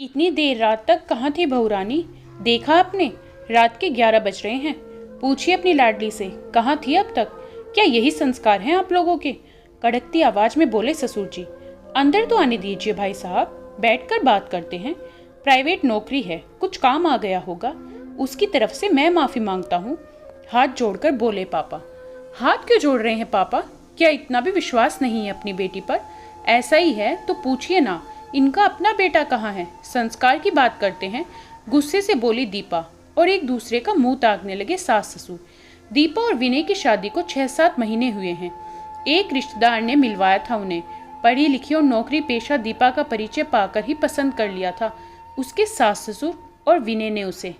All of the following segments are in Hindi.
इतनी देर रात तक कहाँ थी बहू रानी? देखा आपने? रात के 11 बज रहे हैं। पूछिए अपनी लाडली से, कहाँ थी अब तक? क्या यही संस्कार हैं आप लोगों के? कड़कती आवाज में बोले ससुर जी। अंदर तो आने दीजिए भाई साहब, बैठकर बात करते हैं। प्राइवेट नौकरी है, कुछ काम आ गया होगा, उसकी तरफ से मैं माफी मांगता हूँ। हाथ जोड़कर बोले पापा। हाथ क्यों जोड़ रहे हैं पापा? क्या इतना भी विश्वास नहीं है अपनी बेटी पर? ऐसा ही है तो पूछिए ना, इनका अपना बेटा कहाँ है? संस्कार की बात करते हैं, गुस्से से बोली दीपा और एक दूसरे का मुंह ताकने लगे सास ससुर। दीपा और विनय की शादी को 6-7 महीने हुए हैं। एक रिश्तेदार ने मिलवाया था उन्हें। पढ़ी लिखी और नौकरी पेशा दीपा का परिचय पाकर ही पसंद कर लिया था उसके सास ससुर और विनय ने उसे।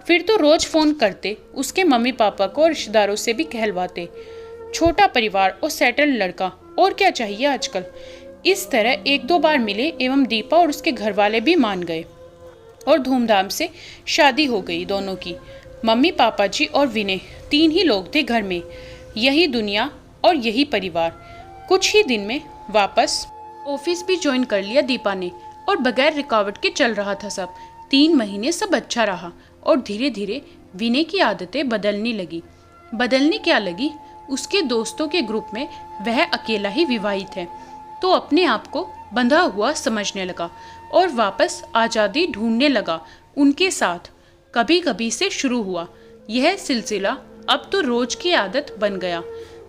फिर तो रोज फोन करते, उसके मम्मी पापा को और रिश्तेदारों से भी कहलवाते। छोटा परिवार और सेटल्ड लड़का, और क्या चाहिए आजकल? इस तरह 1-2 बार मिले एवं दीपा और उसके घर वाले भी मान गए और धूमधाम से शादी हो गई दोनों की। मम्मी पापा जी और विनय 3 ही लोग थे घर में। यही दुनिया और यही परिवार। कुछ ही दिन में वापस ऑफिस भी ज्वाइन कर लिया दीपा ने और बगैर रुकावट के चल रहा था सब। 3 महीने सब अच्छा रहा और धीरे धीरे विनय की आदतें बदलने लगी। बदलने क्या लगी? उसके दोस्तों के ग्रुप में वह अकेला ही विवाहित है तो अपने आप को बंधा हुआ समझने लगा और वापस आज़ादी ढूंढने लगा उनके साथ। कभी कभी से शुरू हुआ यह सिलसिला अब तो रोज की आदत बन गया।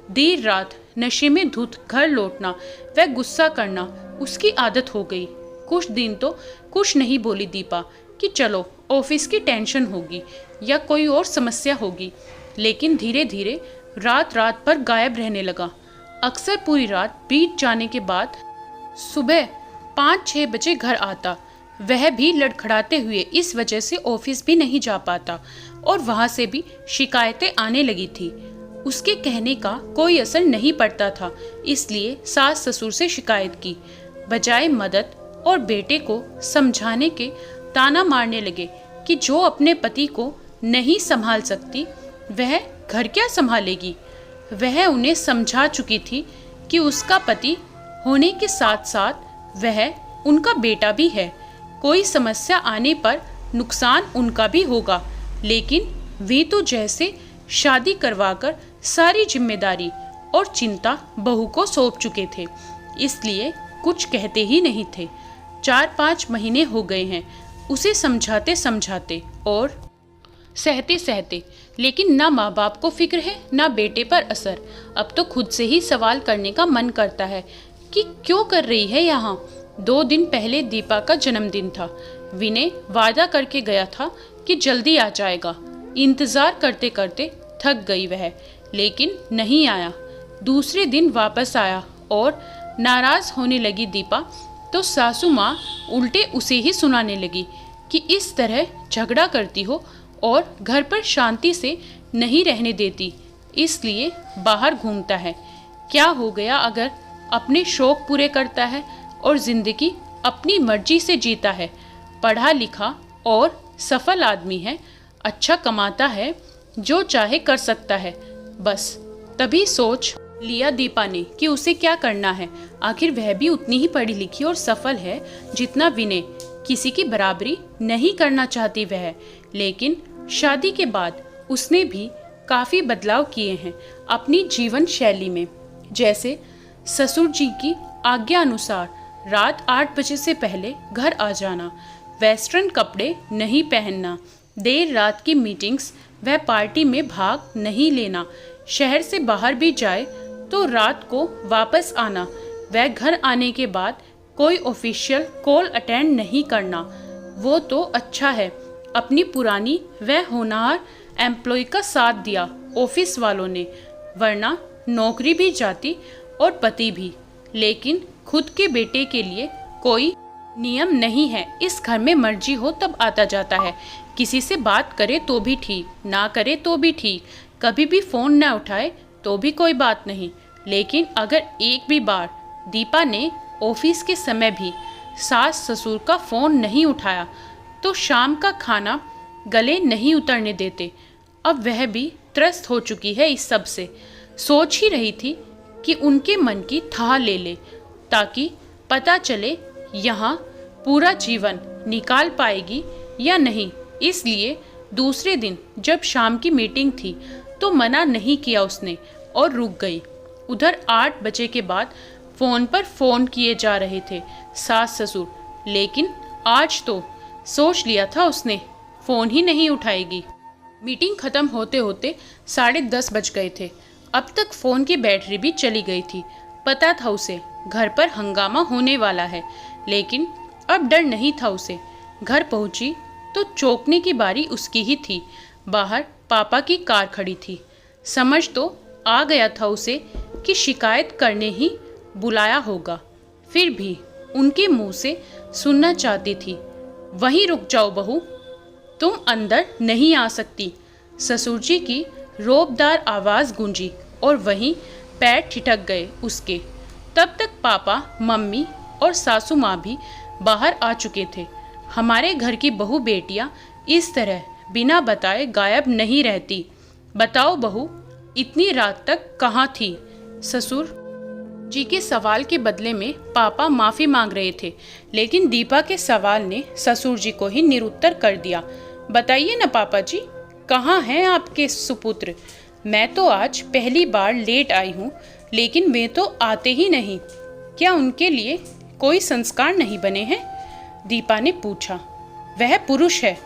देर रात नशे में धुत घर लौटना व गुस्सा करना उसकी आदत हो गई। कुछ दिन तो कुछ नहीं बोली दीपा कि चलो ऑफिस की टेंशन होगी या कोई और समस्या होगी, लेकिन धीरे धीरे रात रात पर गायब रहने लगा। अक्सर पूरी रात बीत जाने के बाद सुबह 5-6 बजे घर आता, वह भी लड़खड़ाते हुए। इस वजह से ऑफिस भी नहीं जा पाता और वहां से भी शिकायतें आने लगी थी। उसके कहने का कोई असर नहीं पड़ता था, इसलिए सास ससुर से शिकायत की। बजाय मदद और बेटे को समझाने के ताना मारने लगे कि जो अपने पति को नहीं संभाल सकती वह घर क्या संभालेगी। वह उन्हें समझा चुकी थी कि उसका पति होने के साथ साथ वह उनका बेटा भी है। कोई समस्या आने पर नुकसान उनका भी होगा, लेकिन वे तो जैसे शादी करवाकर सारी जिम्मेदारी और चिंता बहू को सौंप चुके थे, इसलिए कुछ कहते ही नहीं थे। 4-5 महीने हो गए हैं उसे समझाते समझाते और सहते सहते, लेकिन ना माँ बाप को फिक्र है ना बेटे पर असर। अब तो खुद से ही सवाल करने का मन करता है कि क्यों कर रही है यहाँ। 2 दिन पहले दीपा का जन्मदिन था। विनय वादा करके गया था कि जल्दी आ जाएगा। इंतजार करते करते थक गई वह, लेकिन नहीं आया। दूसरे दिन वापस आया और नाराज होने लगी दीपा तो सासू माँ उल्टे उसे ही सुनाने लगी कि इस तरह झगड़ा करती हो और घर पर शांति से नहीं रहने देती, इसलिए बाहर घूमता है। क्या हो गया अगर अपने शौक पूरे करता है और जिंदगी अपनी मर्जी से जीता है। पढ़ा लिखा और सफल आदमी है, अच्छा कमाता है, जो चाहे कर सकता है। बस तभी सोच लिया दीपा ने कि उसे क्या करना है। आखिर वह भी उतनी ही पढ़ी लिखी और सफल है जितना विनय। किसी की बराबरी नहीं करना चाहती वह, लेकिन शादी के बाद उसने भी काफी बदलाव किए हैं अपनी जीवन शैली में। जैसे ससुर जी की आज्ञा अनुसार रात 8 बजे से पहले घर आ जाना, वेस्टर्न कपड़े नहीं पहनना, देर रात की मीटिंग्स व पार्टी में भाग नहीं लेना, शहर से बाहर भी जाए तो रात को वापस आना व घर आने के बाद कोई ऑफिशियल कॉल अटेंड नहीं करना। वो तो अच्छा है अपनी पुरानी व होनहार एम्प्लॉय का साथ दिया ऑफिस वालों ने, वरना नौकरी भी जाती और पति भी। लेकिन खुद के बेटे के लिए कोई नियम नहीं है। इस घर में मर्जी हो तब आता जाता है। किसी से बात करे तो भी ठीक, ना करे तो भी ठीक, कभी भी फ़ोन ना उठाए तो भी कोई बात नहीं। लेकिन अगर एक भी बार दीपा ने ऑफिस के समय भी सास ससुर का फ़ोन नहीं उठाया तो शाम का खाना गले नहीं उतरने देते। अब वह भी त्रस्त हो चुकी है इस सब से। सोच ही रही थी कि उनके मन की थाह ले ले, ताकि पता चले यहाँ पूरा जीवन निकाल पाएगी या नहीं, इसलिए दूसरे दिन जब शाम की मीटिंग थी तो मना नहीं किया उसने और रुक गई। उधर 8 बजे के बाद फ़ोन पर फ़ोन किए जा रहे थे सास ससुर, लेकिन आज तो सोच लिया था उसने फ़ोन ही नहीं उठाएगी। मीटिंग ख़त्म होते होते 10:30 बज गए थे। अब तक फ़ोन की बैटरी भी चली गई थी। पता था उसे घर पर हंगामा होने वाला है, लेकिन अब डर नहीं था उसे। घर पहुंची तो चौंकने की बारी उसकी ही थी। बाहर पापा की कार खड़ी थी। समझ तो आ गया था उसे कि शिकायत करने ही बुलाया होगा, फिर भी उनके मुंह से सुनना चाहती थी, वहीं रुक जाओ बहू, तुम अंदर नहीं आ सकती। ससुर जी की रौबदार आवाज़ गूंजी और वहीं पैर ठिठक गए उसके। तब तक पापा, मम्मी और सासू माँ भी बाहर आ चुके थे। हमारे घर की बहू बेटियाँ इस तरह बिना बताए गायब नहीं रहती। बताओ बहू, इतनी रात तक कहाँ थी? ससुर जी के सवाल के बदले में पापा माफ़ी मांग रहे थे, लेकिन दीपा के सवाल ने ससुर जी को ही निरुत्तर कर दिया। बताइए ना पापा जी, कहाँ हैं आपके सुपुत्र? मैं तो आज पहली बार लेट आई हूँ, लेकिन वे तो आते ही नहीं। क्या उनके लिए कोई संस्कार नहीं बने हैं? दीपा ने पूछा। वह पुरुष है,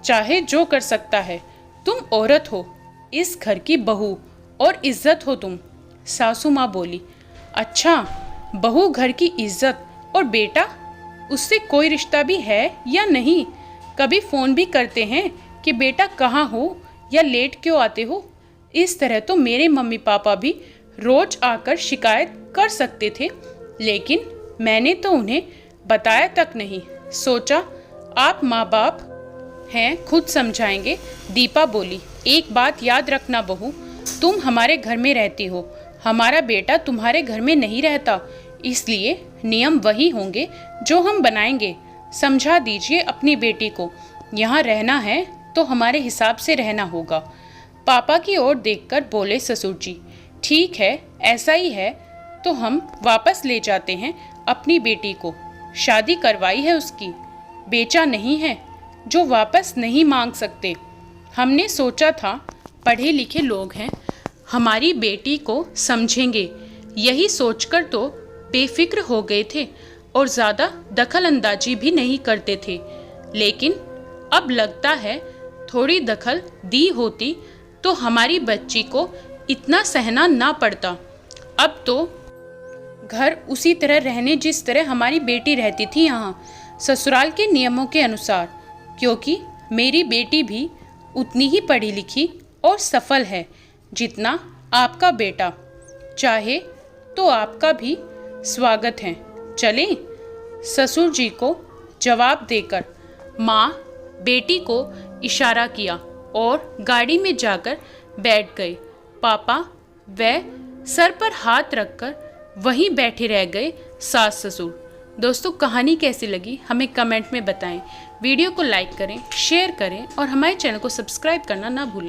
चाहे जो कर सकता है। तुम औरत हो, इस घर की बहू और इज्जत हो तुम। सासू माँ बोली। अच्छा, बहू घर की इज्जत और बेटा, उससे कोई रिश्ता भी है या नहीं? कभी फ़ोन भी करते हैं कि बेटा कहाँ हो या लेट क्यों आते हो? इस तरह तो मेरे मम्मी पापा भी रोज आकर शिकायत कर सकते थे, लेकिन मैंने तो उन्हें बताया तक नहीं। सोचा आप माँ बाप हैं, खुद समझाएंगे। दीपा बोली। एक बात याद रखना बहू, तुम हमारे घर में रहती हो, हमारा बेटा तुम्हारे घर में नहीं रहता, इसलिए नियम वही होंगे जो हम बनाएंगे। समझा दीजिए अपनी बेटी को, यहाँ रहना है तो हमारे हिसाब से रहना होगा। पापा की ओर देखकर बोले ससुर जी। ठीक है, ऐसा ही है तो हम वापस ले जाते हैं अपनी बेटी को। शादी करवाई है उसकी, बेचा नहीं है जो वापस नहीं मांग सकते। हमने सोचा था पढ़े लिखे लोग हैं, हमारी बेटी को समझेंगे, यही सोचकर तो बेफिक्र हो गए थे और ज़्यादा दखल अंदाजी भी नहीं करते थे। लेकिन अब लगता है थोड़ी दखल दी होती तो हमारी बच्ची को इतना सहना ना पड़ता। अब तो घर उसी तरह रहने जिस तरह हमारी बेटी रहती थी यहाँ, ससुराल के नियमों के अनुसार, क्योंकि मेरी बेटी भी उतनी ही पढ़ी लिखी और सफल है जितना आपका बेटा। चाहे तो आपका भी स्वागत है। चलें? ससुर जी को जवाब देकर माँ बेटी को इशारा किया और गाड़ी में जाकर बैठ गए। पापा वह सर पर हाथ रखकर वहीं बैठे रह गए सास ससुर। दोस्तों, कहानी कैसी लगी हमें कमेंट में बताएं। वीडियो को लाइक करें, शेयर करें और हमारे चैनल को सब्सक्राइब करना ना भूलें।